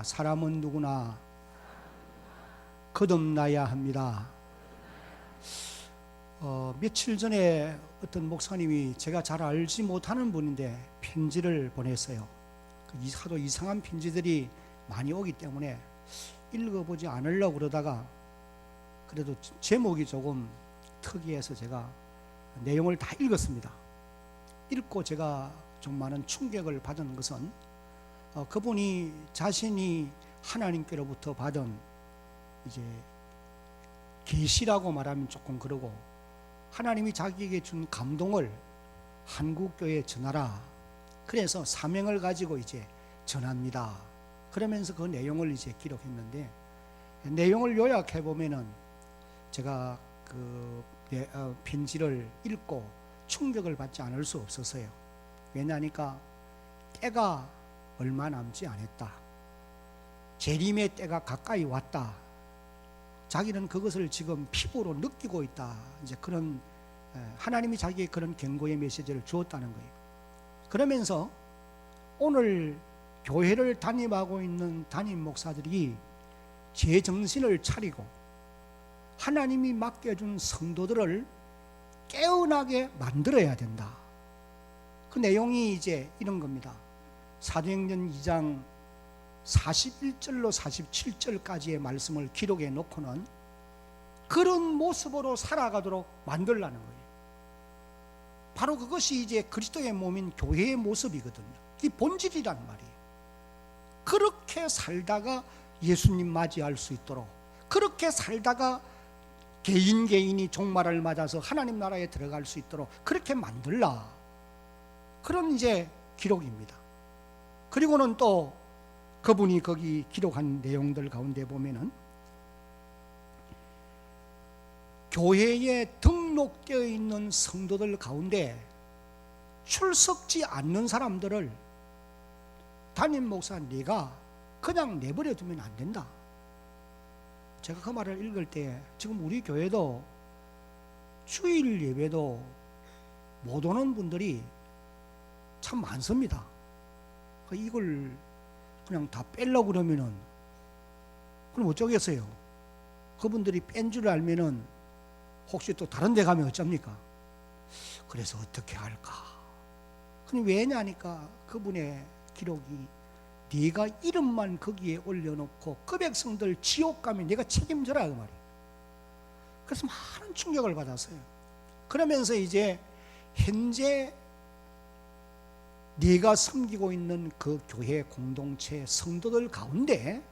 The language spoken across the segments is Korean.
사람은 누구나 거듭나야 합니다. 며칠 전에 어떤 목사님이 제가 잘 알지 못하는 분인데 편지를 보냈어요. 하도 이상한 편지들이 많이 오기 때문에 읽어보지 않으려고 그러다가 그래도 제목이 조금 특이해서 제가 내용을 다 읽었습니다. 읽고 제가 좀 많은 충격을 받은 것은 그분이 자신이 하나님께로부터 받은 이제 계시라고 말하면 조금 그러고 하나님이 자기에게 준 감동을 한국교회에 전하라. 그래서 사명을 가지고 이제 전합니다. 그러면서 그 내용을 이제 기록했는데 내용을 요약해 보면은 제가 그 편지를 읽고 충격을 받지 않을 수 없었어요. 왜냐하니까 때가 얼마 남지 않았다. 재림의 때가 가까이 왔다. 자기는 그것을 지금 피부로 느끼고 있다. 이제 그런 하나님이 자기에게 그런 경고의 메시지를 주었다는 거예요. 그러면서 오늘 교회를 담임하고 있는 담임 목사들이 제 정신을 차리고 하나님이 맡겨준 성도들을 깨어나게 만들어야 된다. 그 내용이 이제 이런 겁니다. 사도행전 2장 41절로 47절까지의 말씀을 기록해 놓고는 그런 모습으로 살아가도록 만들라는 거예요. 바로 그것이 이제 그리스도의 몸인 교회의 모습이거든요. 이 본질이란 말이에요. 그렇게 살다가 예수님 맞이할 수 있도록, 그렇게 살다가 개인이 종말을 맞아서 하나님 나라에 들어갈 수 있도록 그렇게 만들라. 그런 이제 기록입니다. 그리고는 또 그분이 거기 기록한 내용들 가운데 보면은 교회에 등록되어 있는 성도들 가운데 출석지 않는 사람들을 담임 목사 네가 그냥 내버려 두면 안 된다. 제가 그 말을 읽을 때 지금 우리 교회도 주일 예배도 못 오는 분들이 참 많습니다. 이걸 그냥 다 빼려고 그러면은 그럼 어쩌겠어요? 그분들이 뺀 줄 알면은 혹시 또 다른 데 가면 어쩝니까? 그래서 어떻게 할까? 근데 왜냐니까 그분의 기록이 네가 이름만 거기에 올려놓고 그 백성들 지옥 가면 네가 책임져라 그 말이에요. 그래서 많은 충격을 받았어요. 그러면서 이제 현재 네가 섬기고 있는 그 교회 공동체 성도들 가운데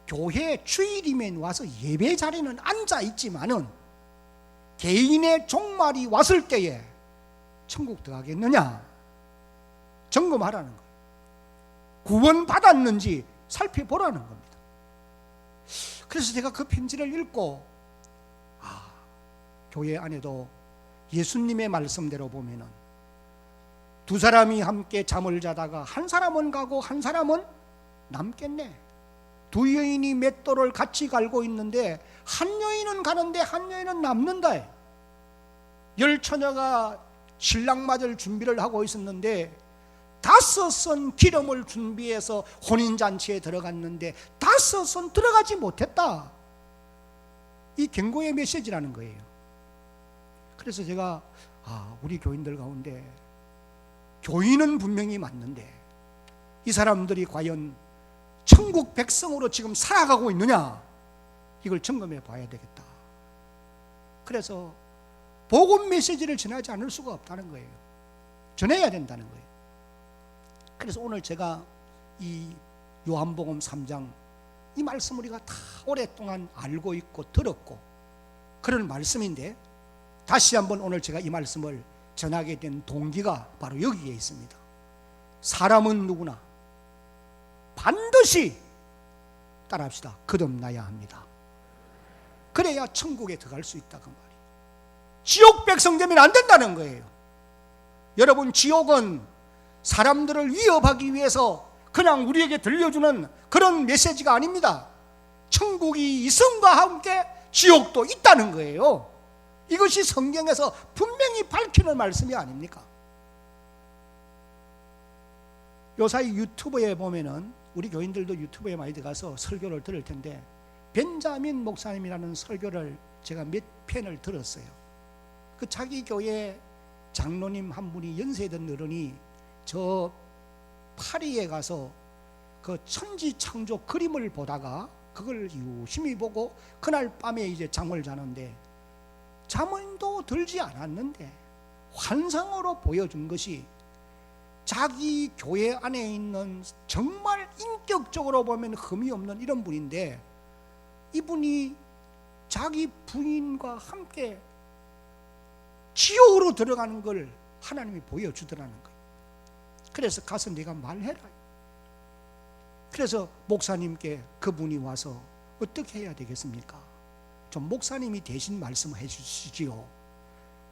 교회 주일이면 와서 예배 자리는 앉아 있지만은 개인의 종말이 왔을 때에 천국 들어가겠느냐 점검하라는 거예요. 구원받았는지 살펴보라는 겁니다. 그래서 제가 그 편지를 읽고 교회 안에도 예수님의 말씀대로 보면은 두 사람이 함께 잠을 자다가 한 사람은 가고 한 사람은 남겠네. 두 여인이 맷돌을 같이 갈고 있는데 한 여인은 가는데 한 여인은 남는다. 열 처녀가 신랑 맞을 준비를 하고 있었는데 5선 기름을 준비해서 혼인잔치에 들어갔는데 5선 들어가지 못했다. 이 경고의 메시지라는 거예요. 그래서 제가 우리 교인들 가운데 교인은 분명히 맞는데 이 사람들이 과연 천국 백성으로 지금 살아가고 있느냐, 이걸 점검해 봐야 되겠다. 그래서 복음 메시지를 전하지 않을 수가 없다는 거예요. 전해야 된다는 거예요. 그래서 오늘 제가 이 요한복음 3장 이 말씀 우리가 다 오랫동안 알고 있고 들었고 그런 말씀인데 다시 한번 오늘 제가 이 말씀을 전하게 된 동기가 바로 여기에 있습니다. 사람은 누구나 반드시 따라합시다. 거듭나야 합니다. 그래야 천국에 들어갈 수 있다 그 말이에요. 지옥 백성 되면 안 된다는 거예요. 여러분, 지옥은 사람들을 위협하기 위해서 그냥 우리에게 들려주는 그런 메시지가 아닙니다. 천국이 이성과 함께 지옥도 있다는 거예요. 이것이 성경에서 분명히 밝히는 말씀이 아닙니까? 요사이 유튜브에 보면은 우리 교인들도 유튜브에 많이 들어가서 설교를 들을 텐데, 벤자민 목사님이라는 설교를 제가 몇 편을 들었어요. 그 자기 교회 장로님 한 분이, 연세든 어른이 저 파리에 가서 그 천지창조 그림을 보다가 그걸 유심히 보고 그날 밤에 이제 잠을 자는데, 잠도 들지 않았는데 환상으로 보여준 것이 자기 교회 안에 있는 정말 인격적으로 보면 흠이 없는 이런 분인데, 이분이 자기 부인과 함께 지옥으로 들어가는 걸 하나님이 보여주더라는 거예요. 그래서 가서 네가 말해라. 그래서 목사님께 그분이 와서 어떻게 해야 되겠습니까? 좀 목사님이 대신 말씀해 주시지요.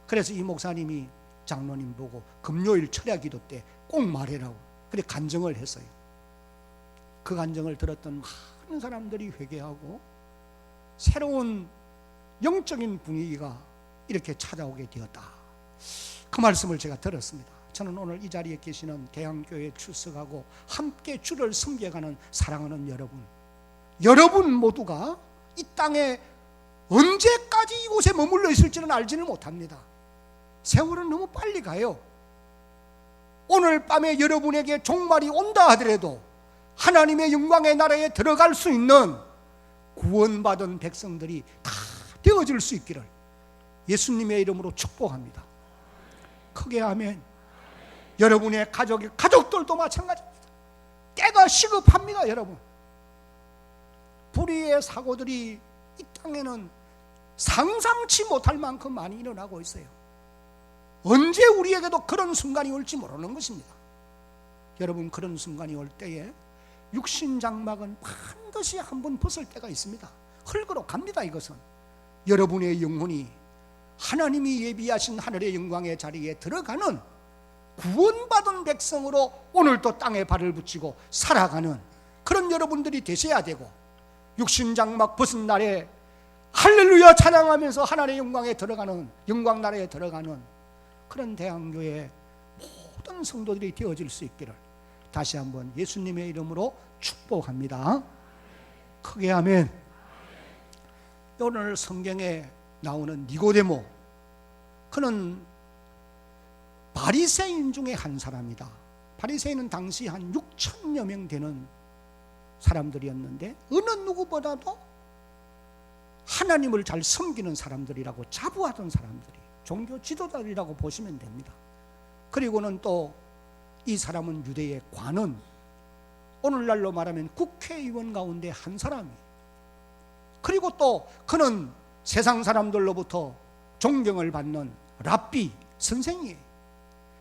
그래서 이 목사님이 장로님 보고 금요일 철야 기도 때 꼭 말해라고 그래 간증을 했어요. 그 간증을 들었던 많은 사람들이 회개하고 새로운 영적인 분위기가 이렇게 찾아오게 되었다. 그 말씀을 제가 들었습니다. 저는 오늘 이 자리에 계시는 대한교회에 출석하고 함께 주를 섬겨가는 사랑하는 여러분 모두가 이 땅에 언제까지 이곳에 머물러 있을지는 알지는 못합니다. 세월은 너무 빨리 가요. 오늘 밤에 여러분에게 종말이 온다 하더라도 하나님의 영광의 나라에 들어갈 수 있는 구원받은 백성들이 다 되어질 수 있기를 예수님의 이름으로 축복합니다. 크게 아멘. 여러분의 가족들도 마찬가지입니다. 때가 시급합니다. 여러분, 불의의 사고들이 이 땅에는 상상치 못할 만큼 많이 일어나고 있어요. 언제 우리에게도 그런 순간이 올지 모르는 것입니다. 여러분, 그런 순간이 올 때에 육신장막은 반드시 한번 벗을 때가 있습니다. 흙으로 갑니다. 이것은 여러분의 영혼이 하나님이 예비하신 하늘의 영광의 자리에 들어가는 구원받은 백성으로 오늘도 땅에 발을 붙이고 살아가는 그런 여러분들이 되셔야 되고, 육신장막 벗은 날에 할렐루야 찬양하면서 하나님의 영광에 들어가는, 영광 나라에 들어가는 그런 대한교회 모든 성도들이 되어질 수 있기를 다시 한번 예수님의 이름으로 축복합니다. 크게 아멘. 오늘 성경에 나오는 니고데모, 그는 바리새인 중에 한 사람이다. 바리새인은 당시 한 6천여 명 되는 사람들이었는데 어느 누구보다도 하나님을 잘 섬기는 사람들이라고 자부하던 사람들이, 종교 지도자들이라고 보시면 됩니다. 그리고는 또 이 사람은 유대의 관원, 오늘날로 말하면 국회의원 가운데 한 사람이에요. 그리고 또 그는 세상 사람들로부터 존경을 받는 랍비, 선생이에요.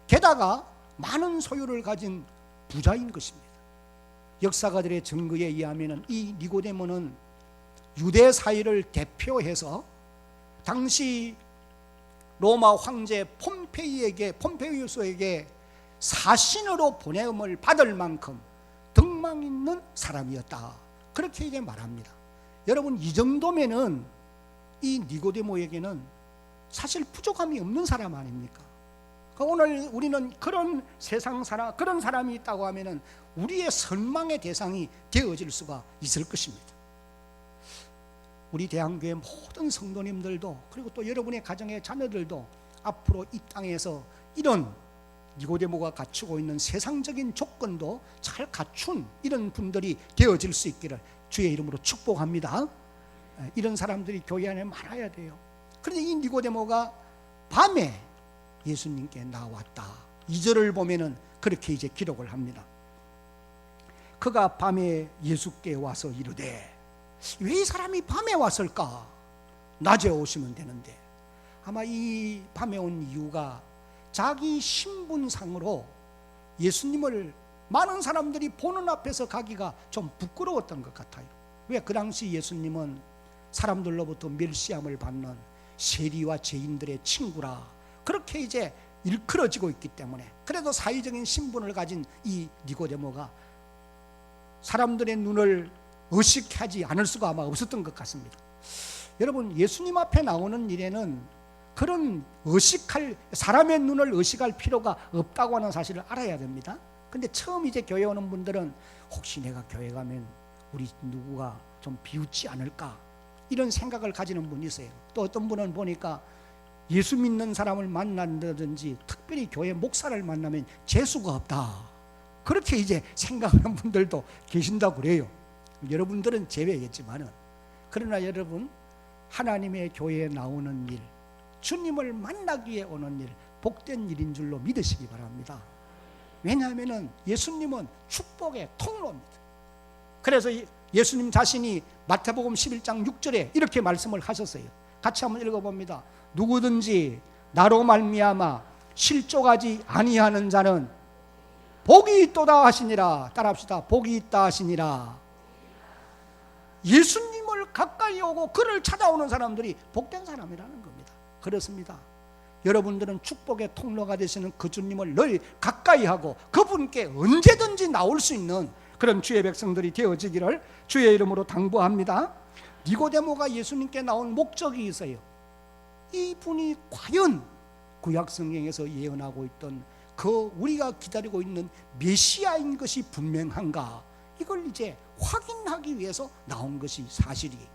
게다가 많은 소유를 가진 부자인 것입니다. 역사가들의 증거에 의하면 이 니고데모는 유대 사회를 대표해서 당시 로마 황제 폼페이우스에게 사신으로 보냄을 받을 만큼 덕망 있는 사람이었다. 그렇게 이제 말합니다. 여러분, 이 정도면은 이 니고데모에게는 사실 부족함이 없는 사람 아닙니까? 오늘 우리는 그런 세상 사람, 그런 사람이 있다고 하면은 우리의 선망의 대상이 되어질 수가 있을 것입니다. 우리 대한교회 모든 성도님들도, 그리고 또 여러분의 가정의 자녀들도 앞으로 이 땅에서 이런 니고데모가 갖추고 있는 세상적인 조건도 잘 갖춘 이런 분들이 되어질 수 있기를 주의 이름으로 축복합니다. 이런 사람들이 교회 안에 많아야 돼요. 그런데 이 니고데모가 밤에 예수님께 나왔다. 2절을 보면은 그렇게 이제 기록을 합니다. 그가 밤에 예수께 와서 이르되, 왜 이 사람이 밤에 왔을까? 낮에 오시면 되는데. 아마 이 밤에 온 이유가 자기 신분상으로 예수님을 많은 사람들이 보는 앞에서 가기가 좀 부끄러웠던 것 같아요. 왜? 그 당시 예수님은 사람들로부터 멸시함을 받는 세리와 죄인들의 친구라 그렇게 이제 일컬어지고 있기 때문에, 그래도 사회적인 신분을 가진 이 니고데모가 사람들의 눈을 의식하지 않을 수가 아마 없었던 것 같습니다. 여러분, 예수님 앞에 나오는 일에는 그런 사람의 눈을 의식할 필요가 없다고 하는 사실을 알아야 됩니다. 근데 처음 이제 교회 오는 분들은 혹시 내가 교회 가면 우리 누구가 좀 비웃지 않을까 이런 생각을 가지는 분이 있어요. 또 어떤 분은 보니까 예수 믿는 사람을 만난다든지 특별히 교회 목사를 만나면 재수가 없다, 그렇게 이제 생각하는 분들도 계신다고 그래요. 여러분들은 제외겠지만은. 그러나 여러분, 하나님의 교회에 나오는 일, 주님을 만나기 위해 오는 일, 복된 일인 줄로 믿으시기 바랍니다. 왜냐하면 예수님은 축복의 통로입니다. 그래서 예수님 자신이 마태복음 11장 6절에 이렇게 말씀을 하셨어요. 같이 한번 읽어봅니다. 누구든지 나로 말미암아 실족하지 아니하는 자는 복이 있도다 하시니라. 따라합시다. 복이 있다 하시니라. 예수님을 가까이 오고 그를 찾아오는 사람들이 복된 사람이라는 겁니다. 그렇습니다. 여러분들은 축복의 통로가 되시는 그 주님을 늘 가까이 하고 그분께 언제든지 나올 수 있는 그런 주의 백성들이 되어지기를 주의 이름으로 당부합니다. 니고데모가 예수님께 나온 목적이 있어요. 이분이 과연 구약 성경에서 예언하고 있던 그 우리가 기다리고 있는 메시아인 것이 분명한가, 이걸 이제 확인하기 위해서 나온 것이 사실이에요.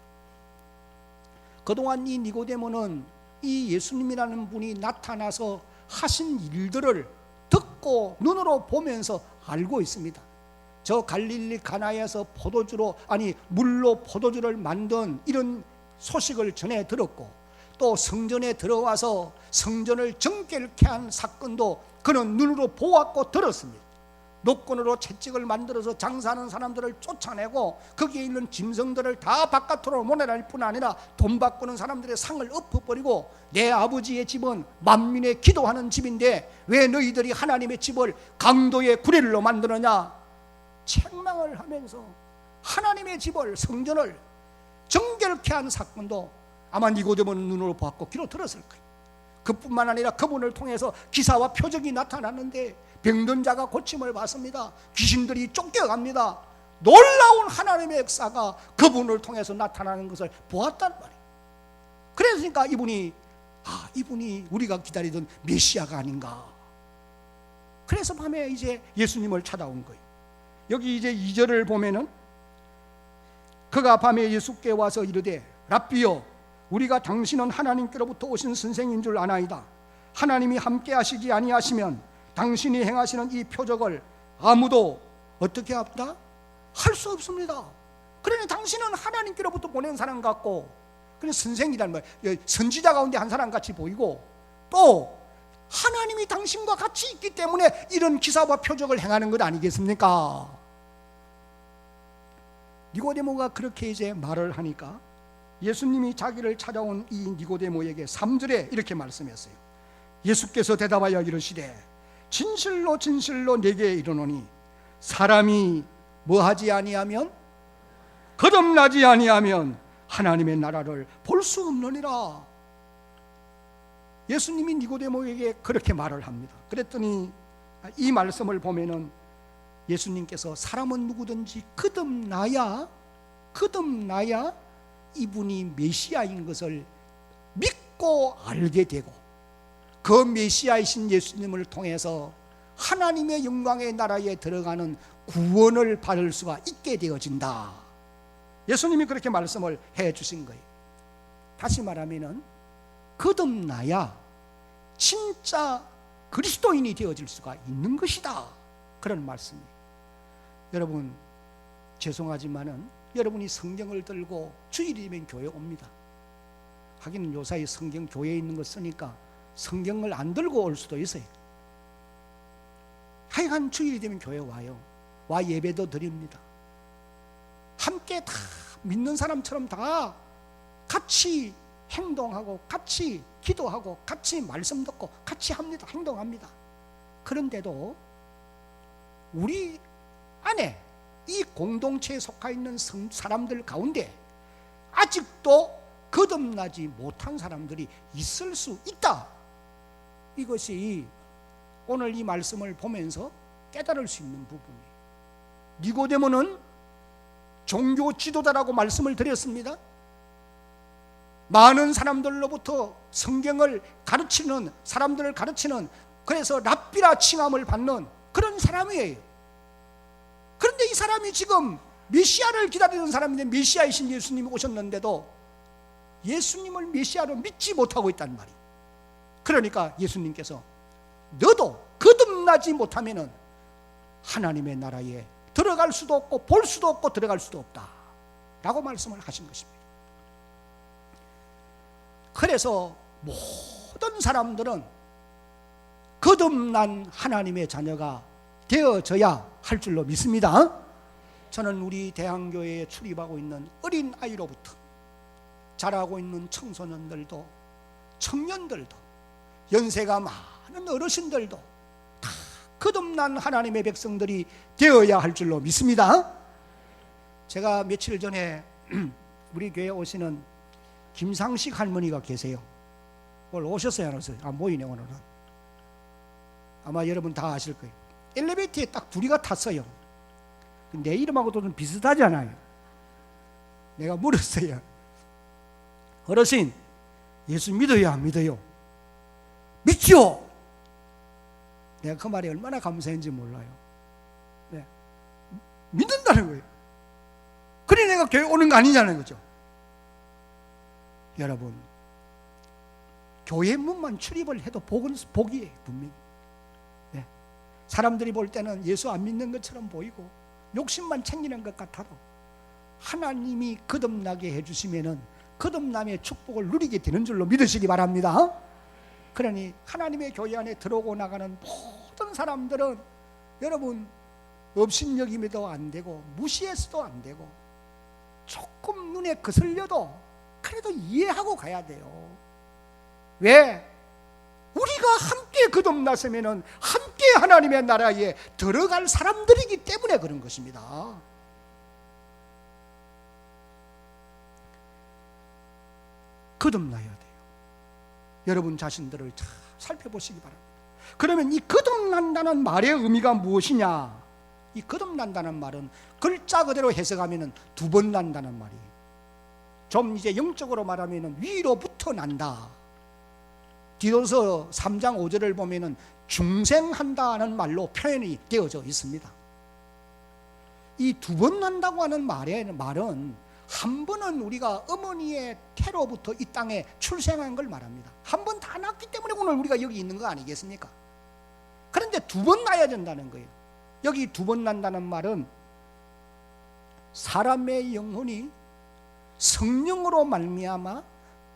그동안 이 니고데모는 이 예수님이라는 분이 나타나서 하신 일들을 듣고 눈으로 보면서 알고 있습니다. 저 갈릴리 가나에서 물로 포도주를 만든 이런 소식을 전해 들었고, 또 성전에 들어와서 성전을 정결케 한 사건도 그는 눈으로 보았고 들었습니다. 노건으로 채찍을 만들어서 장사하는 사람들을 쫓아내고 거기에 있는 짐승들을 다 바깥으로 모내낼 뿐 아니라 돈 바꾸는 사람들의 상을 엎어버리고, 내 아버지의 집은 만민의 기도하는 집인데 왜 너희들이 하나님의 집을 강도의 구레일로 만드느냐, 책망을 하면서 하나님의 집을, 성전을 정결케 한 사건도 아마 니고데모는 눈으로 보았고 귀로 들었을 거예요. 그뿐만 아니라 그분을 통해서 기사와 표적이 나타났는데 병든 자가 고침을 받습니다. 귀신들이 쫓겨갑니다. 놀라운 하나님의 역사가 그분을 통해서 나타나는 것을 보았단 말이에요. 그러니까 이분이 우리가 기다리던 메시아가 아닌가. 그래서 밤에 이제 예수님을 찾아온 거예요. 여기 이제 2절을 보면은 그가 밤에 예수께 와서 이르되 랍비여, 우리가 당신은 하나님께로부터 오신 선생인 줄 아나이다. 하나님이 함께 하시지 아니하시면 당신이 행하시는 이 표적을 아무도 어떻게 합니다? 할 수 없습니다. 그러니 당신은 하나님께로부터 보낸 사람 같고, 그냥 선생이란 말, 선지자 가운데 한 사람 같이 보이고, 또 하나님이 당신과 같이 있기 때문에 이런 기사와 표적을 행하는 것 아니겠습니까? 니고데모가 그렇게 이제 말을 하니까 예수님이 자기를 찾아온 이 니고데모에게 3절에 이렇게 말씀했어요. 예수께서 대답하여 이르시되 진실로 진실로 내게 이르노니 사람이 뭐하지 아니하면, 거듭나지 아니하면 하나님의 나라를 볼 수 없느니라. 예수님이 니고데모에게 그렇게 말을 합니다. 그랬더니 이 말씀을 보면은 예수님께서 사람은 누구든지 거듭나야 이분이 메시아인 것을 믿고 알게 되고, 그 메시아이신 예수님을 통해서 하나님의 영광의 나라에 들어가는 구원을 받을 수가 있게 되어진다. 예수님이 그렇게 말씀을 해 주신 거예요. 다시 말하면은 거듭나야 진짜 그리스도인이 되어질 수가 있는 것이다, 그런 말씀이에요. 여러분, 죄송하지만은 여러분이 성경을 들고 주일이 되면 교회 옵니다. 하긴 요사이 성경 교회에 있는 거 쓰니까 성경을 안 들고 올 수도 있어요. 하여간 주일이 되면 교회 와요. 와 예배도 드립니다. 함께 다 믿는 사람처럼 다 같이 행동하고 같이 기도하고 같이 말씀 듣고 같이 합니다. 행동합니다. 그런데도 우리 안에 이 공동체에 속해 있는 사람들 가운데 아직도 거듭나지 못한 사람들이 있을 수 있다. 이것이 오늘 이 말씀을 보면서 깨달을 수 있는 부분이에요. 니고데모는 종교 지도자라고 말씀을 드렸습니다. 많은 사람들로부터 성경을 가르치는, 사람들을 가르치는, 그래서 랍비라 칭함을 받는 그런 사람이에요. 그런데 이 사람이 지금 메시아를 기다리는 사람인데 메시아이신 예수님이 오셨는데도 예수님을 메시아로 믿지 못하고 있단 말이에요. 그러니까 예수님께서 너도 거듭나지 못하면은 하나님의 나라에 들어갈 수도 없고 볼 수도 없고 들어갈 수도 없다 라고 말씀을 하신 것입니다. 그래서 모든 사람들은 거듭난 하나님의 자녀가 되어져야 할 줄로 믿습니다. 저는 우리 대한교회에 출입하고 있는 어린 아이로부터 자라고 있는 청소년들도 청년들도 연세가 많은 어르신들도 다 거듭난 하나님의 백성들이 되어야 할 줄로 믿습니다. 제가 며칠 전에 우리 교회에 오시는 김상식 할머니가 계세요. 오늘 오셨어요? 안 오셨어요? 모이네 오늘은. 아마 여러분 다 아실 거예요. 엘리베이터에 딱 둘이가 탔어요. 내 이름하고도 좀 비슷하잖아요. 내가 물었어요. 어르신, 예수 믿어요? 안 믿어요? 믿죠? 내가 그 말이 얼마나 감사한지 몰라요. 네. 믿는다는 거예요. 그래 내가 교회 오는 거 아니냐는 거죠. 여러분, 교회 문만 출입을 해도 복이에요, 분명히. 네. 사람들이 볼 때는 예수 안 믿는 것처럼 보이고 욕심만 챙기는 것 같아도 하나님이 거듭나게 해주시면은 거듭남의 축복을 누리게 되는 줄로 믿으시기 바랍니다. 그러니 하나님의 교회 안에 들어오고 나가는 모든 사람들은 여러분 업신여김에도 안 되고 무시해서도 안 되고 조금 눈에 거슬려도 그래도 이해하고 가야 돼요. 왜? 우리가 함께 거듭났으면 함께 하나님의 나라에 들어갈 사람들이기 때문에 그런 것입니다. 거듭나야 돼요. 여러분 자신들을 잘 살펴보시기 바랍니다. 그러면 이 거듭난다는 말의 의미가 무엇이냐? 이 거듭난다는 말은 글자 그대로 해석하면 두 번 난다는 말이에요. 좀 이제 영적으로 말하면 위로부터 난다. 디도서 3장 5절을 보면 중생한다는 말로 표현이 되어져 있습니다. 이 두 번 난다고 하는 말은 한 번은 우리가 어머니의 태로부터 이 땅에 출생한 걸 말합니다. 한 번 다 낳기 때문에 오늘 우리가 여기 있는 거 아니겠습니까? 그런데 두 번 낳아야 된다는 거예요. 여기 두 번 난다는 말은 사람의 영혼이 성령으로 말미암아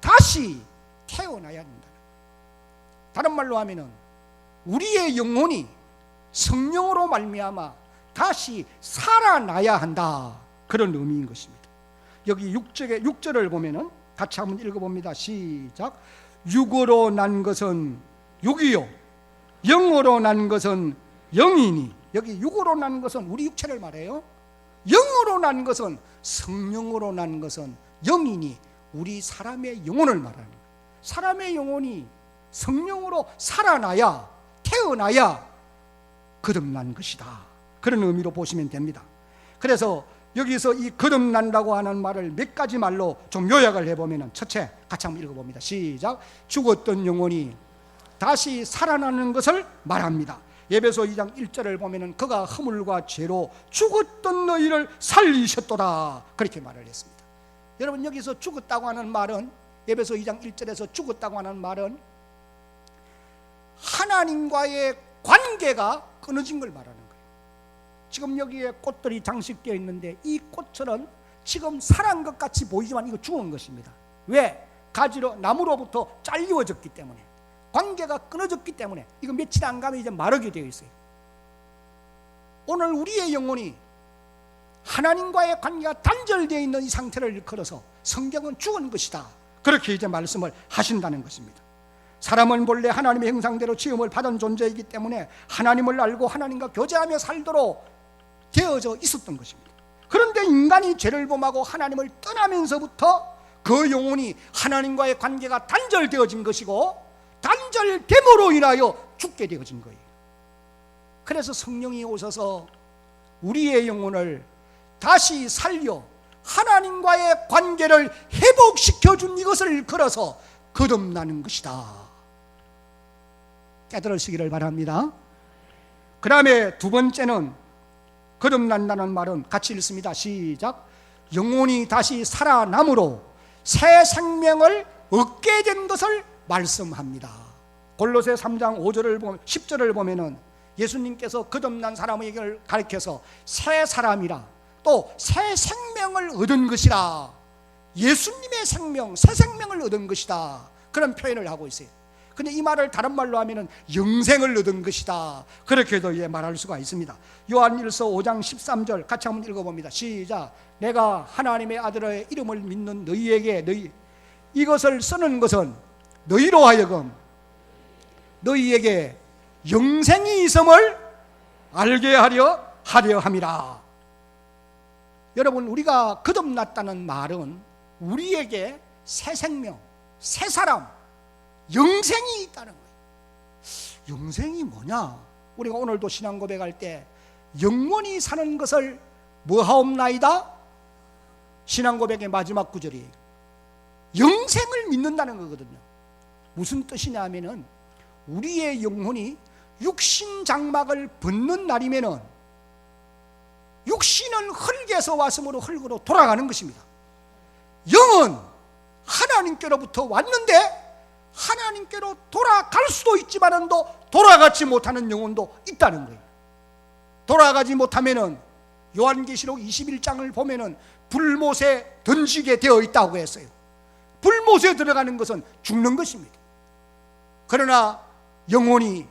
다시 태어나야 된다. 다른 말로 하면은 우리의 영혼이 성령으로 말미암아 다시 살아나야 한다. 그런 의미인 것입니다. 여기 6절을 보면은 같이 한번 읽어봅니다. 시작. 육으로 난 것은 육이요 영으로 난 것은 영이니. 여기 육으로 난 것은 우리 육체를 말해요. 영으로 난 것은 성령으로 난 것은 영이니 우리 사람의 영혼을 말하는 거예요. 사람의 영혼이 성령으로 살아나야 태어나야 거듭난 것이다. 그런 의미로 보시면 됩니다. 그래서 여기서 이 거듭난다고 하는 말을 몇 가지 말로 좀 요약을 해보면 첫째, 같이 한번 읽어봅니다. 시작. 죽었던 영혼이 다시 살아나는 것을 말합니다. 에베소 2장 1절을 보면 그가 허물과 죄로 죽었던 너희를 살리셨도다. 그렇게 말을 했습니다. 여러분 여기서 죽었다고 하는 말은 에베소 2장 1절에서 죽었다고 하는 말은 하나님과의 관계가 끊어진 걸 말하는 거예요. 지금 여기에 꽃들이 장식되어 있는데 이 꽃들은 지금 살아난 것 같이 보이지만 이거 죽은 것입니다. 왜? 가지로 나무로부터 잘리워졌기 때문에, 관계가 끊어졌기 때문에. 이거 며칠 안 가면 이제 마르게 되어 있어요. 오늘 우리의 영혼이 하나님과의 관계가 단절되어 있는 이 상태를 일컬어서 성경은 죽은 것이다. 그렇게 이제 말씀을 하신다는 것입니다. 사람은 본래 하나님의 형상대로 지음을 받은 존재이기 때문에 하나님을 알고 하나님과 교제하며 살도록 되어져 있었던 것입니다. 그런데 인간이 죄를 범하고 하나님을 떠나면서부터 그 영혼이 하나님과의 관계가 단절되어진 것이고 단절됨으로 인하여 죽게 되어진 거예요. 그래서 성령이 오셔서 우리의 영혼을 다시 살려 하나님과의 관계를 회복시켜준 이것을 일컬어서 거듭나는 것이다. 깨달으시기를 바랍니다. 그 다음에 두 번째는 거듭난다는 말은 같이 읽습니다. 시작. 영혼이 다시 살아남으로 새 생명을 얻게 된 것을 말씀합니다. 골로새 3장 5절을 보면 10절을 보면은 예수님께서 거듭난 사람에게 가르쳐서 새 사람이라 또 새 생명을 얻은 것이라, 예수님의 생명, 새 생명을 얻은 것이다, 그런 표현을 하고 있어요. 근데 이 말을 다른 말로 하면은 영생을 얻은 것이다, 그렇게도 말할 수가 있습니다. 요한일서 5장 13절 같이 한번 읽어봅니다. 시작. 내가 하나님의 아들의 이름을 믿는 너희에게 이것을 쓰는 것은 너희로 하여금 너희에게 영생이 있음을 알게 하려 함이라. 여러분, 우리가 거듭났다는 말은 우리에게 새 생명, 새 사람, 영생이 있다는 거예요. 영생이 뭐냐? 우리가 오늘도 신앙 고백할 때 영원히 사는 것을 뭐하옵나이다? 신앙 고백의 마지막 구절이에요. 영생을 믿는다는 거거든요. 무슨 뜻이냐 하면은 우리의 영혼이 육신 장막을 벗는 날이면은 육신은 흙에서 왔으므로 흙으로 돌아가는 것입니다. 영은 하나님께로부터 왔는데 하나님께로 돌아갈 수도 있지만은 또 돌아가지 못하는 영혼도 있다는 거예요. 돌아가지 못하면은 요한계시록 21장을 보면은 불못에 던지게 되어 있다고 했어요. 불못에 들어가는 것은 죽는 것입니다. 그러나 영혼이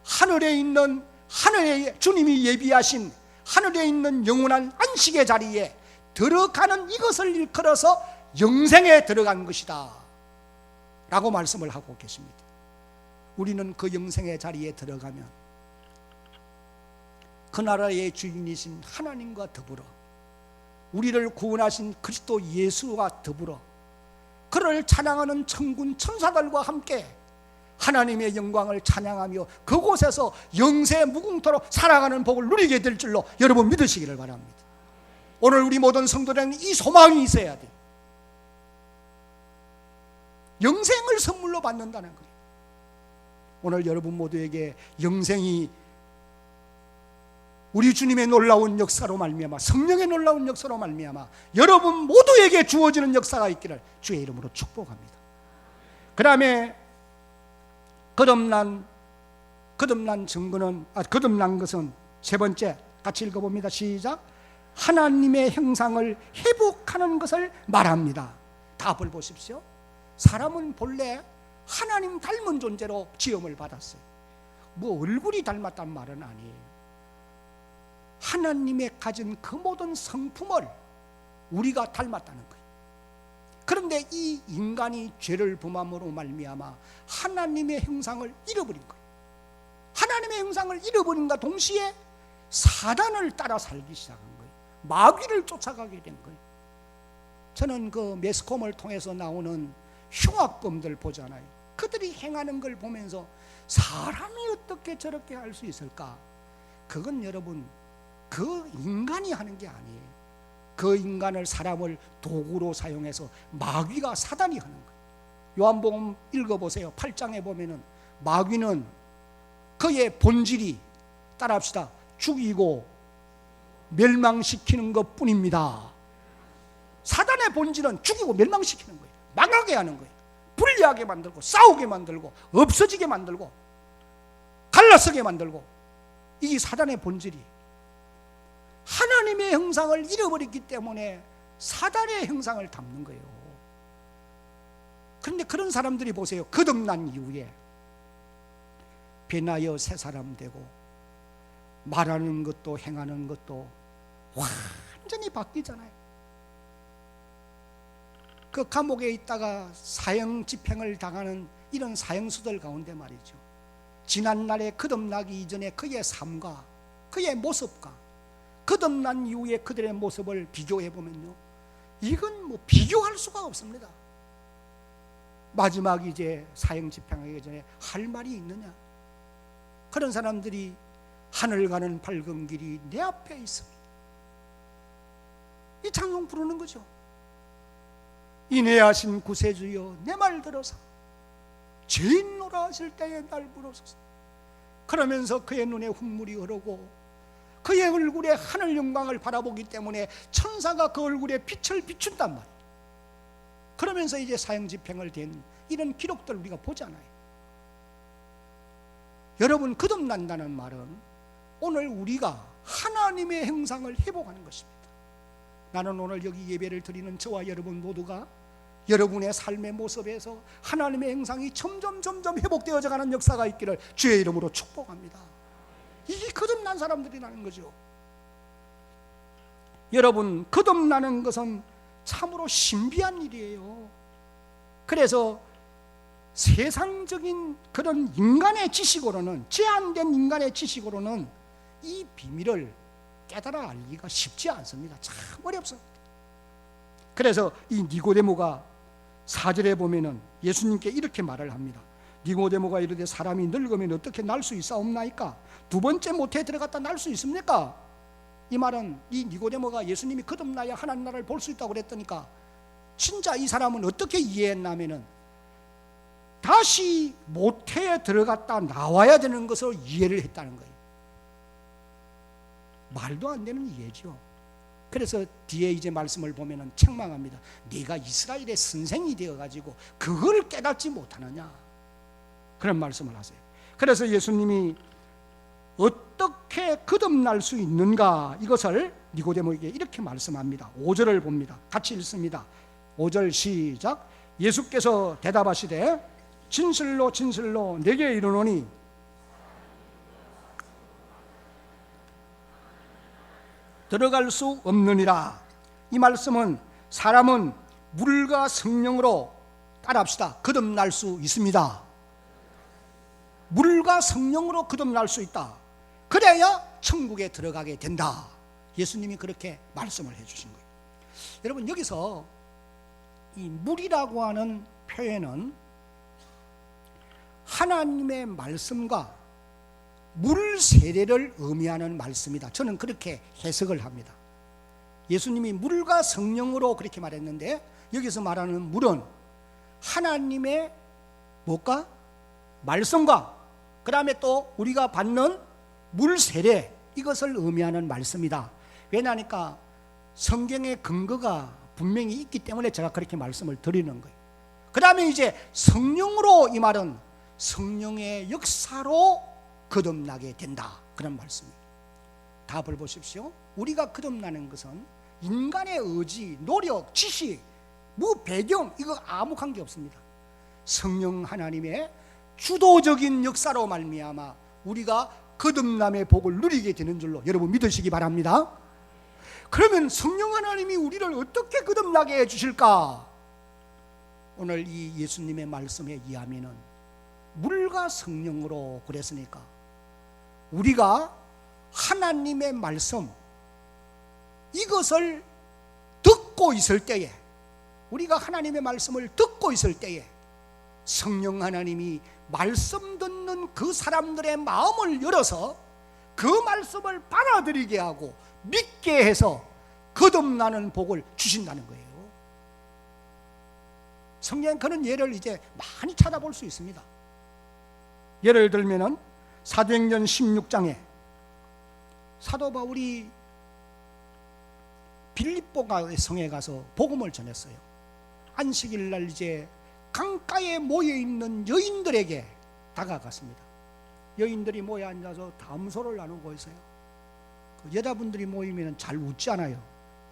하늘에 주님이 예비하신 하늘에 있는 영원한 안식의 자리에 들어가는 이것을 일컬어서 영생에 들어간 것이다 라고 말씀을 하고 계십니다. 우리는 그 영생의 자리에 들어가면 그 나라의 주인이신 하나님과 더불어 우리를 구원하신 그리스도 예수와 더불어 그를 찬양하는 천군 천사들과 함께 하나님의 영광을 찬양하며 그곳에서 영세 무궁토록 살아가는 복을 누리게 될 줄로 여러분 믿으시기를 바랍니다. 오늘 우리 모든 성도들에게 이 소망이 있어야 돼요. 영생을 선물로 받는다는 거예요. 오늘 여러분 모두에게 영생이 우리 주님의 놀라운 역사로 말미암아, 성령의 놀라운 역사로 말미암아 여러분 모두에게 주어지는 역사가 있기를 주의 이름으로 축복합니다. 그 다음에 거듭난 증거는 거듭난 것은 세 번째, 같이 읽어봅니다. 시작. 하나님의 형상을 회복하는 것을 말합니다. 답을 보십시오. 사람은 본래 하나님 닮은 존재로 지음을 받았어요. 뭐 얼굴이 닮았단 말은 아니에요. 하나님의 가진 그 모든 성품을 우리가 닮았다는 거예요. 그런데 이 인간이 죄를 범함으로 말미암아 하나님의 형상을 잃어버린 거예요. 하나님의 형상을 잃어버린과 동시에 사단을 따라 살기 시작한 거예요. 마귀를 쫓아가게 된 거예요. 저는 그 매스컴을 통해서 나오는 흉악범들 보잖아요. 그들이 행하는 걸 보면서 사람이 어떻게 저렇게 할 수 있을까? 그건 여러분 그 인간이 하는 게 아니에요. 그 인간을, 사람을 도구로 사용해서 마귀가, 사단이 하는 거예요. 요한복음 읽어보세요. 8장에 보면은 마귀는 그의 본질이, 따라합시다, 죽이고 멸망시키는 것 뿐입니다. 사단의 본질은 죽이고 멸망시키는 거예요. 망하게 하는 거예요. 불리하게 만들고 싸우게 만들고 없어지게 만들고 갈라서게 만들고, 이게 사단의 본질이. 하나님의 형상을 잃어버렸기 때문에 사단의 형상을 담는 거예요. 그런데 그런 사람들이 보세요. 거듭난 이후에 변하여 새 사람 되고 말하는 것도 행하는 것도 완전히 바뀌잖아요. 그 감옥에 있다가 사형 집행을 당하는 이런 사형수들 가운데 말이죠, 지난날에 거듭나기 이전에 그의 삶과 그의 모습과 거듭난 이후에 그들의 모습을 비교해 보면요, 이건 뭐 비교할 수가 없습니다. 마지막 이제 사형 집행하기 전에 할 말이 있느냐? 그런 사람들이 하늘 가는 밝은 길이 내 앞에 있습니다. 이 찬송 부르는 거죠. 인애하신 구세주여 내 말 들어서 죄인노라 하실 때에 날 부르소서. 그러면서 그의 눈에 흙물이 흐르고 그의 얼굴에 하늘 영광을 바라보기 때문에 천사가 그 얼굴에 빛을 비춘단 말이에요. 그러면서 이제 사형집행을 된 이런 기록들 우리가 보잖아요. 여러분, 거듭난다는 말은 오늘 우리가 하나님의 형상을 회복하는 것입니다. 나는 오늘 여기 예배를 드리는 저와 여러분 모두가 여러분의 삶의 모습에서 하나님의 형상이 점점 회복되어져 가는 역사가 있기를 주의 이름으로 축복합니다. 이게 거듭난 사람들이라는 거죠. 여러분, 거듭나는 것은 참으로 신비한 일이에요. 그래서 세상적인 그런 인간의 지식으로는, 제한된 인간의 지식으로는 이 비밀을 깨달아 알기가 쉽지 않습니다. 참 어렵습니다. 그래서 이 니고데모가 4절에 보면은 예수님께 이렇게 말을 합니다. 니고데모가 이르되 사람이 늙으면 어떻게 날 수 있사옵나이까? 두 번째 모태에 들어갔다 날 수 있습니까? 이 말은 이 니고데모가 예수님이 거듭나야 하나님 나라를 볼 수 있다고 그랬더니까 진짜 이 사람은 어떻게 이해했냐면은 다시 모태에 들어갔다 나와야 되는 것을 이해를 했다는 거예요. 말도 안 되는 이해죠. 그래서 뒤에 이제 말씀을 보면은 책망합니다. 네가 이스라엘의 선생이 되어가지고 그걸 깨닫지 못하느냐, 그런 말씀을 하세요. 그래서 예수님이 어떻게 거듭날 수 있는가, 이것을 니고데모에게 이렇게 말씀합니다. 5절을 봅니다. 같이 읽습니다. 5절 시작. 예수께서 대답하시되 진실로 진실로 내게 이르노니 들어갈 수 없느니라. 이 말씀은 사람은 물과 성령으로, 따라합시다, 거듭날 수 있습니다. 물과 성령으로 거듭날 수 있다. 그래야 천국에 들어가게 된다. 예수님이 그렇게 말씀을 해주신 거예요. 여러분, 여기서 이 물이라고 하는 표현은 하나님의 말씀과 물 세례를 의미하는 말씀이다. 저는 그렇게 해석을 합니다. 예수님이 물과 성령으로 그렇게 말했는데 여기서 말하는 물은 하나님의 뭐가? 말씀과 그 다음에 또 우리가 받는 물 세례, 이것을 의미하는 말씀이다. 왜냐하니까 성경의 근거가 분명히 있기 때문에 제가 그렇게 말씀을 드리는 거예요. 그 다음에 이제 성령으로, 이 말은 성령의 역사로 거듭나게 된다, 그런 말씀이에요. 답을 보십시오. 우리가 거듭나는 것은 인간의 의지, 노력, 지식, 배경, 이거 아무 관계 없습니다. 성령 하나님의 주도적인 역사로 말미암아 우리가 거듭남의 복을 누리게 되는 줄로 여러분 믿으시기 바랍니다. 그러면 성령 하나님이 우리를 어떻게 거듭나게 해주실까? 오늘 이 예수님의 말씀에 의하면은 물과 성령으로 그랬으니까 우리가 하나님의 말씀, 이것을 듣고 있을 때에, 우리가 하나님의 말씀을 듣고 있을 때에 성령 하나님이 말씀 듣는 그 사람들의 마음을 열어서 그 말씀을 받아들이게 하고 믿게 해서 거듭나는 복을 주신다는 거예요. 성경에 그런 예를 이제 많이 찾아볼 수 있습니다. 예를 들면은 사도행전 16장에 사도 바울이 빌립보가 성에 가서 복음을 전했어요. 안식일 날 이제 강가에 모여 있는 여인들에게 다가갔습니다. 여인들이 모여 앉아서 담소를 나누고 있어요. 그 여자분들이 모이면 잘 웃지 않아요.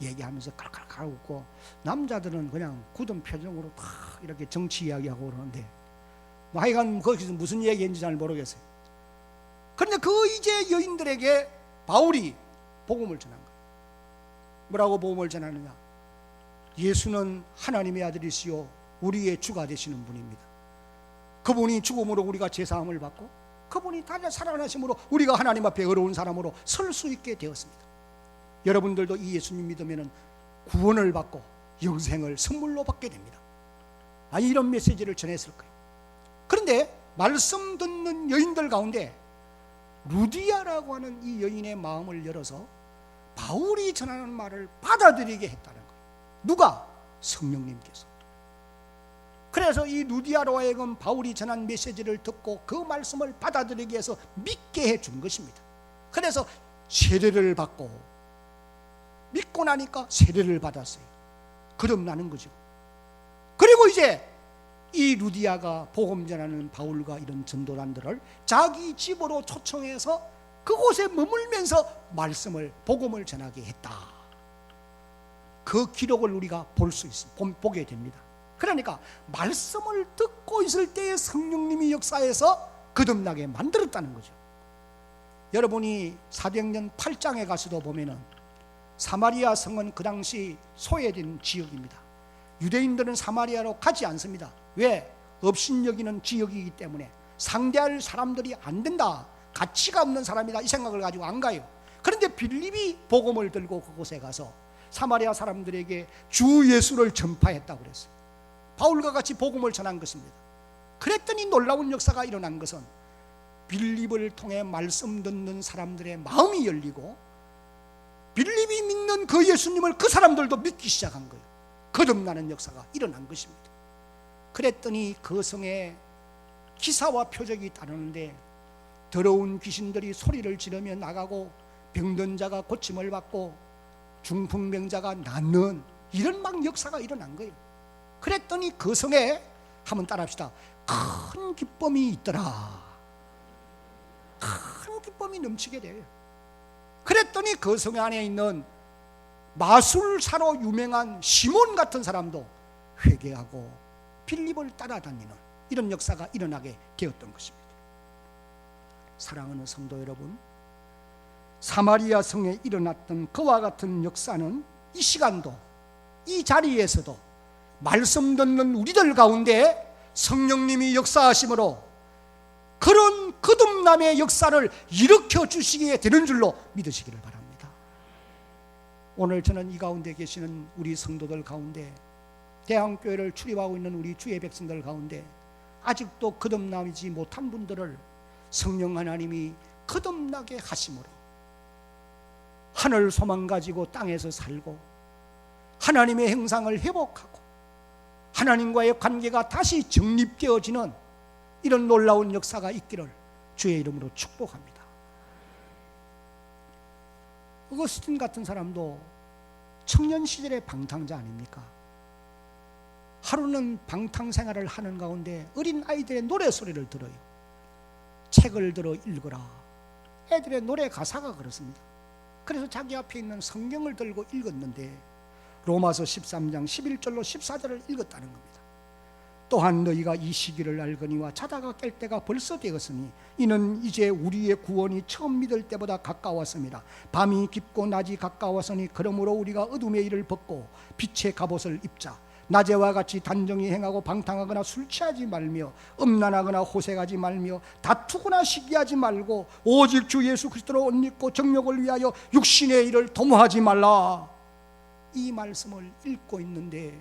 얘기하면서 칼칼칼 웃고, 남자들은 그냥 굳은 표정으로 다 이렇게 정치 이야기하고 그러는데 하여간 거기서 무슨 얘기인지 잘 모르겠어요. 그런데 그 이제 여인들에게 바울이 복음을 전한 거예요. 뭐라고 복음을 전하느냐? 예수는 하나님의 아들이시요 우리의 주가 되시는 분입니다. 그분이 죽음으로 우리가 제사함을 받고 그분이 다시 살아나심으로 우리가 하나님 앞에 어려운 사람으로 설 수 있게 되었습니다. 여러분들도 이 예수님 믿으면 구원을 받고 영생을 선물로 받게 됩니다. 아니, 이런 메시지를 전했을 거예요. 그런데 말씀 듣는 여인들 가운데 루디아라고 하는 이 여인의 마음을 열어서 바울이 전하는 말을 받아들이게 했다는 거예요. 누가? 성령님께서. 그래서 이 루디아로 하여금 바울이 전한 메시지를 듣고 그 말씀을 받아들이기 위해서 믿게 해준 것입니다. 그래서 세례를 받고, 믿고 나니까 세례를 받았어요. 거듭나는 거죠. 그리고 이제 이 루디아가 복음 전하는 바울과 이런 전도단들을 자기 집으로 초청해서 그곳에 머물면서 말씀을, 복음을 전하게 했다. 그 기록을 우리가 볼 수 있습니다. 보게 됩니다. 그러니까 말씀을 듣고 있을 때에 성령님이 역사해서 거듭나게 만들었다는 거죠. 여러분이 사도행전 8장에 가서도 보면은 사마리아 성은 그 당시 소외된 지역입니다. 유대인들은 사마리아로 가지 않습니다. 왜? 업신여기는 지역이기 때문에 상대할 사람들이 안 된다, 가치가 없는 사람이다, 이 생각을 가지고 안 가요. 그런데 빌립이 복음을 들고 그곳에 가서 사마리아 사람들에게 주 예수를 전파했다고 그랬어요. 바울과 같이 복음을 전한 것입니다. 그랬더니 놀라운 역사가 일어난 것은 빌립을 통해 말씀 듣는 사람들의 마음이 열리고 빌립이 믿는 그 예수님을 그 사람들도 믿기 시작한 거예요. 거듭나는 역사가 일어난 것입니다. 그랬더니 그 성에 기사와 표적이 따르는데 더러운 귀신들이 소리를 지르며 나가고 병든 자가 고침을 받고 중풍병자가 낫는 이런 막 역사가 일어난 거예요. 그랬더니 그 성에, 한번 따라합시다, 큰 기쁨이 있더라. 큰 기쁨이 넘치게 돼요. 그랬더니 그 성 안에 있는 마술사로 유명한 시몬 같은 사람도 회개하고 빌립을 따라다니는 이런 역사가 일어나게 되었던 것입니다. 사랑하는 성도 여러분, 사마리아 성에 일어났던 그와 같은 역사는 이 시간도, 이 자리에서도 말씀 듣는 우리들 가운데 성령님이 역사하심으로 그런 거듭남의 역사를 일으켜 주시게 되는 줄로 믿으시기를 바랍니다. 오늘 저는 이 가운데 계시는 우리 성도들 가운데, 대한교회를 출입하고 있는 우리 주의 백성들 가운데 아직도 거듭나지 못한 분들을 성령 하나님이 거듭나게 하심으로 하늘 소망 가지고 땅에서 살고 하나님의 형상을 회복하고 하나님과의 관계가 다시 정립되어지는 이런 놀라운 역사가 있기를 주의 이름으로 축복합니다. 어거스틴 같은 사람도 청년 시절의 방탕자 아닙니까? 하루는 방탕 생활을 하는 가운데 어린 아이들의 노래소리를 들어요. 책을 들어 읽어라. 애들의 노래 가사가 그렇습니다. 그래서 자기 앞에 있는 성경을 들고 읽었는데 로마서 13장 11절로 14절을 읽었다는 겁니다. 또한 너희가 이 시기를 알거니와 자다가 깰 때가 벌써 되었으니 이는 이제 우리의 구원이 처음 믿을 때보다 가까웠습니다. 밤이 깊고 낮이 가까웠으니 그러므로 우리가 어둠의 일을 벗고 빛의 갑옷을 입자. 낮에와 같이 단정히 행하고 방탕하거나 술 취하지 말며 음란하거나 호색하지 말며 다투거나 시기하지 말고 오직 주 예수 그리스도로 옷 입고 정욕을 위하여 육신의 일을 도모하지 말라. 이 말씀을 읽고 있는데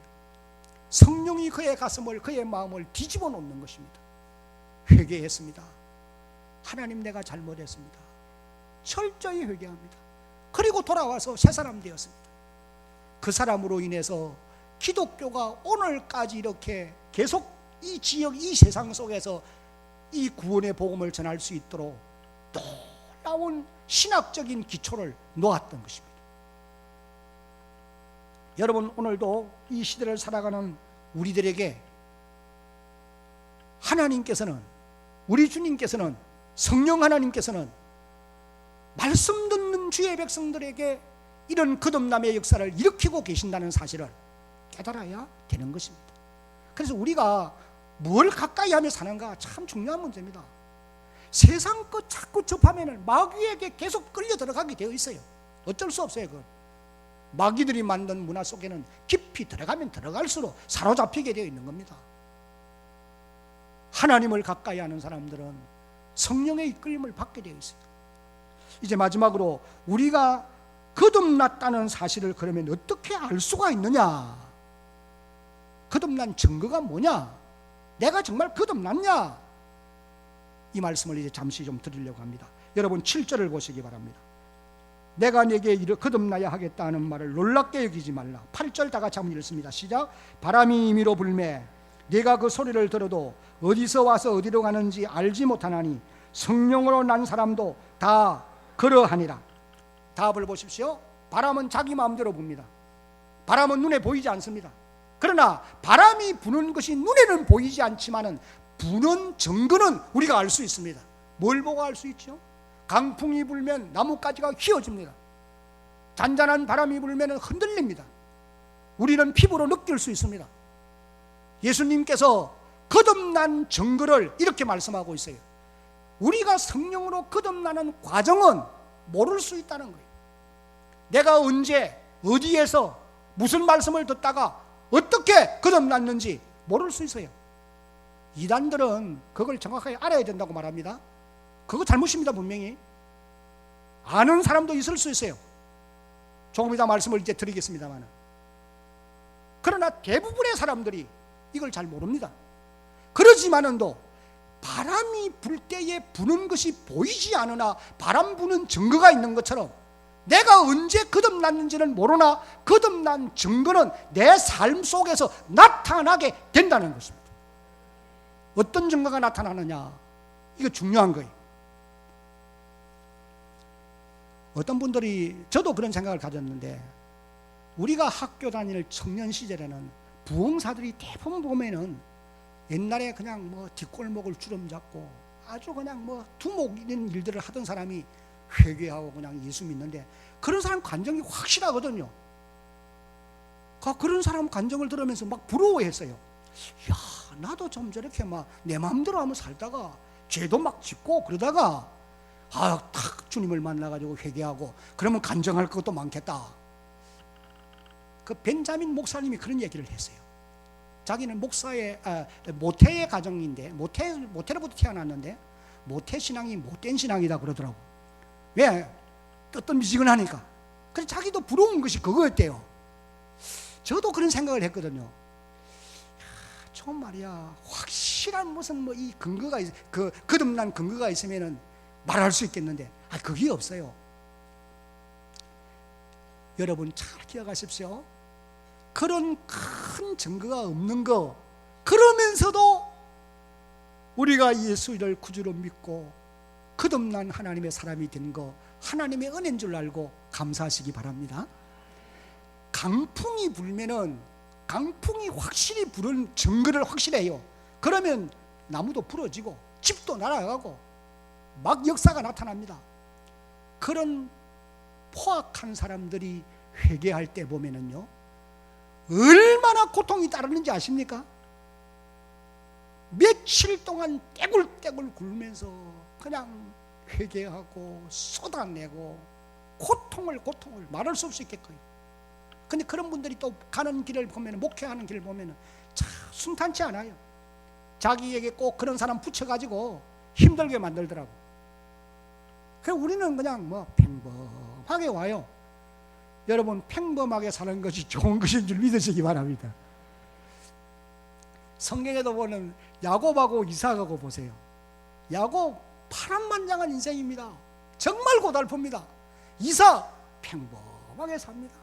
성령이 그의 가슴을, 그의 마음을 뒤집어 놓는 것입니다. 회개했습니다. 하나님, 내가 잘못했습니다. 철저히 회개합니다. 그리고 돌아와서 새 사람 되었습니다. 그 사람으로 인해서 기독교가 오늘까지 이렇게 계속 이 지역, 이 세상 속에서 이 구원의 복음을 전할 수 있도록 놀라운 신학적인 기초를 놓았던 것입니다. 여러분, 오늘도 이 시대를 살아가는 우리들에게 하나님께서는, 우리 주님께서는, 성령 하나님께서는 말씀 듣는 주의 백성들에게 이런 거듭남의 역사를 일으키고 계신다는 사실을 깨달아야 되는 것입니다. 그래서 우리가 뭘 가까이 하며 사는가 참 중요한 문제입니다. 세상 것 자꾸 접하면 마귀에게 계속 끌려 들어가게 되어 있어요. 어쩔 수 없어요. 그건 마귀들이 만든 문화 속에는 깊이 들어가면 들어갈수록 사로잡히게 되어 있는 겁니다. 하나님을 가까이 하는 사람들은 성령의 이끌림을 받게 되어 있어요. 이제 마지막으로 우리가 거듭났다는 사실을 그러면 어떻게 알 수가 있느냐? 거듭난 증거가 뭐냐? 내가 정말 거듭났냐? 이 말씀을 이제 잠시 좀 드리려고 합니다. 여러분 7절을 보시기 바랍니다. 내가 네게 거듭나야 하겠다는 말을 놀랍게 여기지 말라. 8절 다 같이 한번 읽습니다. 시작. 바람이 임의로 불매 네가 그 소리를 들어도 어디서 와서 어디로 가는지 알지 못하나니 성령으로 난 사람도 다 그러하니라. 답을 보십시오. 바람은 자기 마음대로 붑니다. 바람은 눈에 보이지 않습니다. 그러나 바람이 부는 것이 눈에는 보이지 않지만은 부는 증거는 우리가 알 수 있습니다. 뭘 보고 알 수 있죠? 강풍이 불면 나뭇가지가 휘어집니다. 잔잔한 바람이 불면 흔들립니다. 우리는 피부로 느낄 수 있습니다. 예수님께서 거듭난 증거를 이렇게 말씀하고 있어요. 우리가 성령으로 거듭나는 과정은 모를 수 있다는 거예요. 내가 언제 어디에서 무슨 말씀을 듣다가 어떻게 거듭났는지 모를 수 있어요. 이단들은 그걸 정확하게 알아야 된다고 말합니다. 그거 잘못입니다. 분명히 아는 사람도 있을 수 있어요. 조금 이따 말씀을 이제 드리겠습니다만, 그러나 대부분의 사람들이 이걸 잘 모릅니다. 그러지만은도 바람이 불 때에 부는 것이 보이지 않으나 바람 부는 증거가 있는 것처럼 내가 언제 거듭났는지는 모르나 거듭난 증거는 내 삶 속에서 나타나게 된다는 것입니다. 어떤 증거가 나타나느냐, 이거 중요한 거예요. 어떤 분들이, 저도 그런 생각을 가졌는데, 우리가 학교 다닐 청년 시절에는 부흥사들이 대부분 보면은 옛날에 그냥 뭐 뒷골목을 주름 잡고 아주 그냥 뭐 두목 있는 일들을 하던 사람이 회개하고 그냥 예수 믿는데, 그런 사람 감정이 확실하거든요. 그런 사람 감정을 들으면서 막 부러워했어요. 야, 나도 좀 저렇게 막 내 마음대로 하면 살다가 죄도 막 짓고 그러다가 탁 주님을 만나가지고 회개하고 그러면 간증할 것도 많겠다. 그 벤자민 목사님이 그런 얘기를 했어요. 자기는 목사의 모태의 가정인데 모태로부터 태어났는데 모태 신앙이 못된 신앙이다 그러더라고. 왜? 뜨뜻미지근하니까. 그래서 자기도 부러운 것이 그거였대요. 저도 그런 생각을 했거든요. 좀 말이야, 확실한 무슨 뭐 이 근거가 거듭난 근거가 있으면은 말할 수 있겠는데 그게 없어요. 여러분 잘 기억하십시오. 그런 큰 증거가 없는 거, 그러면서도 우리가 예수를 구주로 믿고 거듭난 하나님의 사람이 된 거, 하나님의 은혜인 줄 알고 감사하시기 바랍니다. 강풍이 불면은, 강풍이 확실히 부른 증거를 확실해요. 그러면 나무도 부러지고 집도 날아가고 막 역사가 나타납니다. 그런 포악한 사람들이 회개할 때 보면은요, 얼마나 고통이 따르는지 아십니까? 며칠 동안 떼굴떼굴 굴면서 그냥 회개하고 쏟아내고 고통을 말할 수 없이 있겠고요. 근데 그런 분들이 또 가는 길을 보면, 목회하는 길을 보면 참 순탄치 않아요. 자기에게 꼭 그런 사람 붙여가지고 힘들게 만들더라고. 그래서 우리는 그냥 뭐 평범하게 와요. 여러분, 평범하게 사는 것이 좋은 것인 줄 믿으시기 바랍니다. 성경에도 보는 야곱하고 이삭하고 보세요. 야곱 파란만장한 인생입니다. 정말 고달픕니다. 이삭 평범하게 삽니다.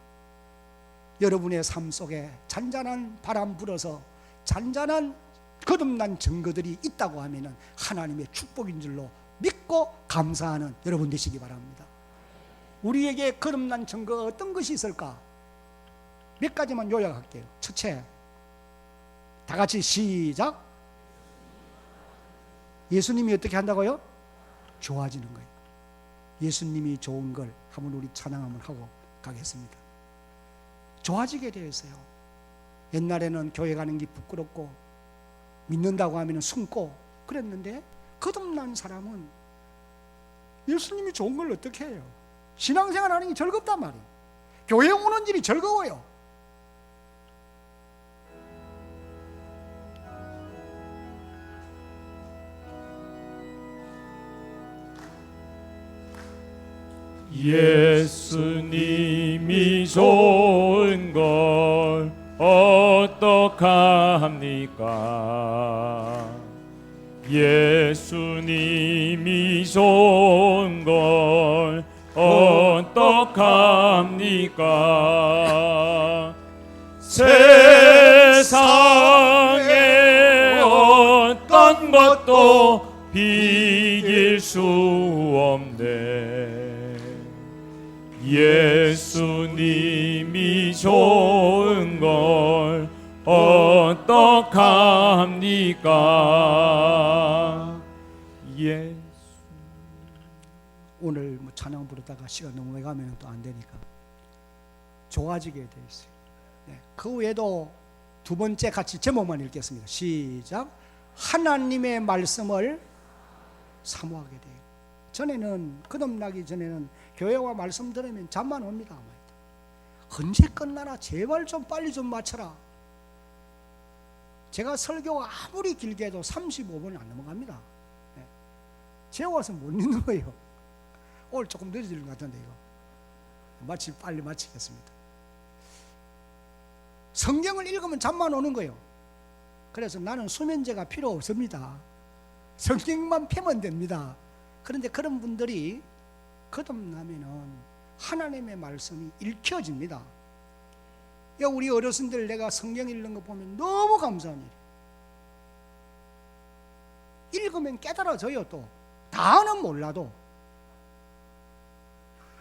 여러분의 삶 속에 잔잔한 바람 불어서 잔잔한 거듭난 증거들이 있다고 하면 하나님의 축복인 줄로 믿고 감사하는 여러분 되시기 바랍니다. 우리에게 거듭난 증거가 어떤 것이 있을까? 몇 가지만 요약할게요. 첫째, 다 같이 시작. 예수님이 어떻게 한다고요? 좋아지는 거예요. 예수님이 좋은 걸 한번 우리 찬양 한번 하고 가겠습니다. 좋아지게 되어 있어요. 옛날에는 교회 가는 게 부끄럽고 믿는다고 하면 숨고 그랬는데, 거듭난 사람은 예수님이 좋은 걸 어떻게 해요? 신앙생활 하는 게 즐겁단 말이에요. 교회 오는 일이 즐거워요. 예수님이 좋은 걸 어떡합니까? 예수님이 좋은 걸 어떡합니까? 세상에 것도 비길 수 없네. 예수님이 좋은 걸 어떡합니까? 오늘 뭐 찬양 부르다가 시간 넘어가면 또 안 되니까 좋아지게 돼 있어요. 네. 그 외에도 두 번째 같이 제목만 읽겠습니다. 시작. 하나님의 말씀을 사모하게 돼요. 전에는 거듭나기 전에는 교회와 말씀 들으면 잠만 옵니다. 언제 끝나나 제발 좀 빨리 좀 맞춰라. 제가 설교가 아무리 길게 해도 35분 안 넘어갑니다. 네. 재워서 못 읽는 거예요. 오늘 조금 늦어질 것 같은데 이거 빨리 마치겠습니다. 성경을 읽으면 잠만 오는 거예요. 그래서 나는 수면제가 필요 없습니다. 성경만 펴면 됩니다. 그런데 그런 분들이 거듭나면은 하나님의 말씀이 읽혀집니다. 우리 어르신들 내가 성경 읽는 거 보면 너무 감사한 일이에요. 읽으면 깨달아져요. 또 다는 몰라도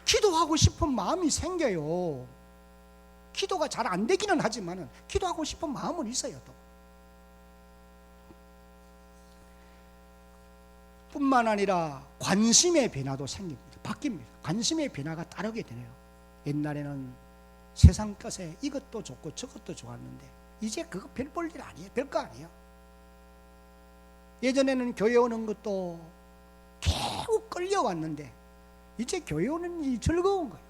기도하고 싶은 마음이 생겨요. 기도가 잘 안 되기는 하지만 기도하고 싶은 마음은 있어요. 또 뿐만 아니라 관심의 변화도 생깁니다. 바뀝니다. 관심의 변화가 따르게 되네요. 옛날에는 세상 것에 이것도 좋고 저것도 좋았는데 이제 그거 별 볼 일 아니에요. 별거 아니에요. 예전에는 교회 오는 것도 겨우 끌려왔는데 이제 교회 오는 일이 즐거운 거예요.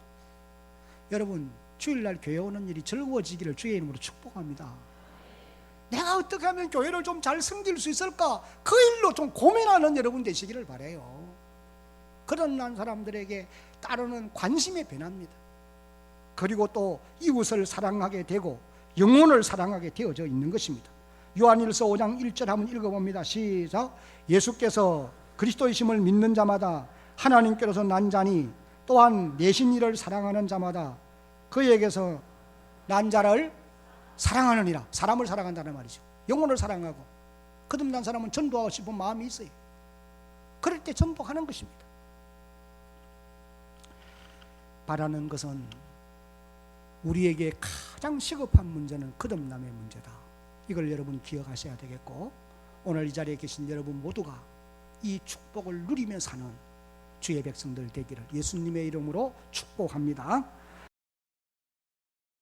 여러분 주일날 교회 오는 일이 즐거워지기를 주의 이름으로 축복합니다. 내가 어떻게 하면 교회를 좀 잘 섬길 수 있을까? 그 일로 좀 고민하는 여러분 되시기를 바라요. 그런 사람들에게 따르는 관심의 변화입니다. 그리고 또 이웃을 사랑하게 되고 영혼을 사랑하게 되어져 있는 것입니다. 요한일서 5장 1절 한번 읽어봅니다. 시작. 예수께서 그리스도이심을 믿는 자마다 하나님께로서 난 자니 또한 내신 이를 사랑하는 자마다 그에게서 난 자를 사랑하느니라. 사람을 사랑한다는 말이죠. 영혼을 사랑하고 거듭난 사람은 전도하고 싶은 마음이 있어요. 그럴 때 전도하는 것입니다. 바라는 것은 우리에게 가장 시급한 문제는 거듭남의 문제다. 이걸 여러분 기억하셔야 되겠고 오늘 이 자리에 계신 여러분 모두가 이 축복을 누리며 사는 주의 백성들 되기를 예수님의 이름으로 축복합니다.